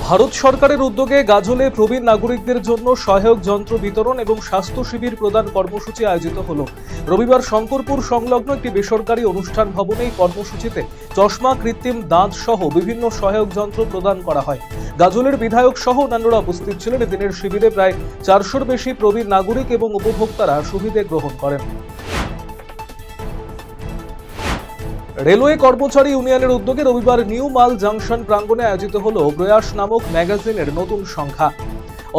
ভারত সরকারের উদ্যোগে গাজলে প্রবীণ নাগরিকদের জন্য সহায়ক যন্ত্র বিতরণ এবং স্বাস্থ্য শিবির প্রদান কর্মসূচি আয়োজিত হলো। রবিবার শঙ্করপুর সংলগ্ন একটি বেসরকারি অনুষ্ঠান ভবনে এই কর্মসূচিতে চশমা, কৃত্রিম দাঁত সহ বিভিন্ন সহায়ক যন্ত্র প্রদান করা হয়। গাজলের বিধায়ক সহ অন্যান্যরা উপস্থিত ছিলেন। এদিনের শিবিরে প্রায় 400-র বেশি প্রবীণ নাগরিক এবং উপভোক্তারা সুবিধে গ্রহণ করেন। রেলওয়ে কর্মচারী ইউনিয়নের উদ্যোগে রবিবার নিউ মাল জাংশন প্রাঙ্গণে আয়োজিত হল প্রয়াস নামক ম্যাগাজিনের নতুন সংখ্যা।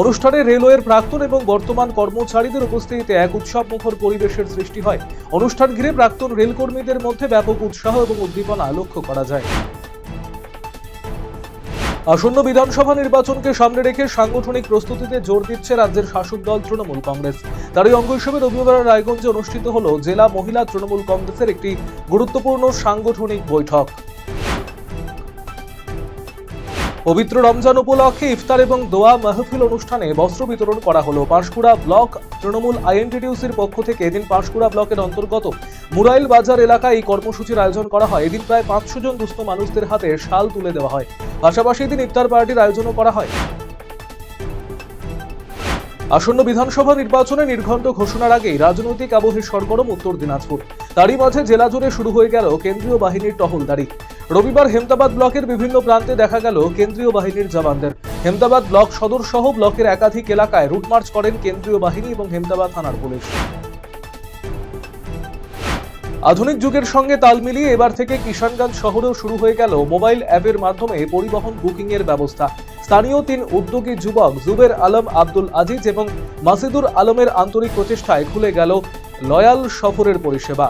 অনুষ্ঠানে রেলওয়ের প্রাক্তন এবং বর্তমান কর্মচারীদের উপস্থিতিতে এক উৎসবমুখর পরিবেশের সৃষ্টি হয়। অনুষ্ঠান ঘিরে প্রাক্তন রেলকর্মীদের মধ্যে ব্যাপক উৎসাহ এবং উদ্দীপনা লক্ষ্য করা যায়। আসন্ন বিধানসভা নির্বাচনকে সামনে রেখে সাংগঠনিক প্রস্তুতিতে জোর দিচ্ছে রাজ্যের শাসক দল তৃণমূল কংগ্রেস। তারই অঙ্গ হিসেবে রবিবার রায়গঞ্জে অনুষ্ঠিত হল জেলা মহিলা তৃণমূল কংগ্রেসের একটি গুরুত্বপূর্ণ সাংগঠনিক বৈঠক। পবিত্র রমজান উপলক্ষে ইফতার এবং দোয়া মাহফিল অনুষ্ঠানে বস্ত্র বিতরণ করা হলো। পাঁশকুড়া ব্লক তৃণমূল আইএনটিটিউসির পক্ষ থেকে এদিন পাঁশকুড়া ব্লকের অন্তর্গত মুরাইল বাজার এলাকায় এই কর্মসূচির আয়োজন করা হয়। এদিন প্রায় 500 জন দুস্থ মানুষদের হাতে শাল তুলে দেওয়া হয়। পাশাপাশি এদিন ইফতার পার্টির আয়োজনও করা হয়। আসন্ন বিধানসভা নির্বাচনে নির্ঘণ্ট ঘোষণার আগেই রাজনৈতিক আবহে সরগরম উত্তর দিনাজপুর। তারই মাঝে জেলা জুড়ে শুরু হয়ে গেল কেন্দ্রীয় বাহিনীর টহলদারি। রবিবার হেমতাবাদ ব্লকের বিভিন্ন প্রান্তে দেখা গেল কেন্দ্রীয় বাহিনীর জওয়ানদের। হেমতাবাদ ব্লক সদর সহ ব্লকের একাধিক এলাকায় রুটমার্চ করেন কেন্দ্রীয় বাহিনী এবং হেমতাবাদ থানার পুলিশ। আধুনিক যুগের সঙ্গে তাল মিলিয়ে এবার থেকে কিষানগঞ্জ শহরেও শুরু হয়ে গেল মোবাইল অ্যাপের মাধ্যমে পরিবহন বুকিং এর ব্যবস্থা। স্থানীয় 3 উদ্যোগী যুবক জুবের আলম, আব্দুল আজিজ এবং মাসিদুর আলমের আন্তরিক প্রচেষ্টায় খুলে গেল লয়াল সফরের পরিষেবা।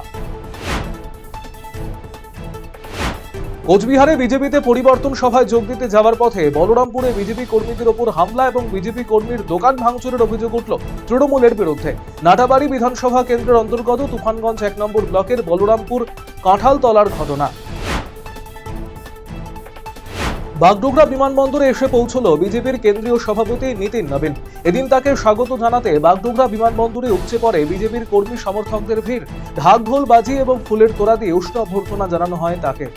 কোচবিহারে বিজেপিতে পরিবর্তন সভায় যোগ দিতে যাওয়ার পথে বলরামপুরে বিজেপি কর্মীদের ওপর হামলা এবং বিজেপি কর্মীর দোকান ভাঙচুরের অভিযোগ উঠল তৃণমূলের বিরুদ্ধে। নাটাবাড়ি বিধানসভা কেন্দ্রের অন্তর্গত তুফানগঞ্জ 1 নম্বর ব্লকের বলরামপুর কাঁঠালতলার ঘটনা। বাগডোগরা বিমানবন্দরে এসে পৌঁছল বিজেপির কেন্দ্রীয় সভাপতি নীতিন নবীন। এদিন তাকে স্বাগত জানাতে বাগডোগরা বিমানবন্দরে উপচে পড়ে বিজেপির কর্মী সমর্থকদের ভিড়। ঢাক ঢোল বাজিয়ে এবং ফুলের তোড়া দিয়ে উষ্ণ অভ্যর্থনা জানানো হয় তাকে।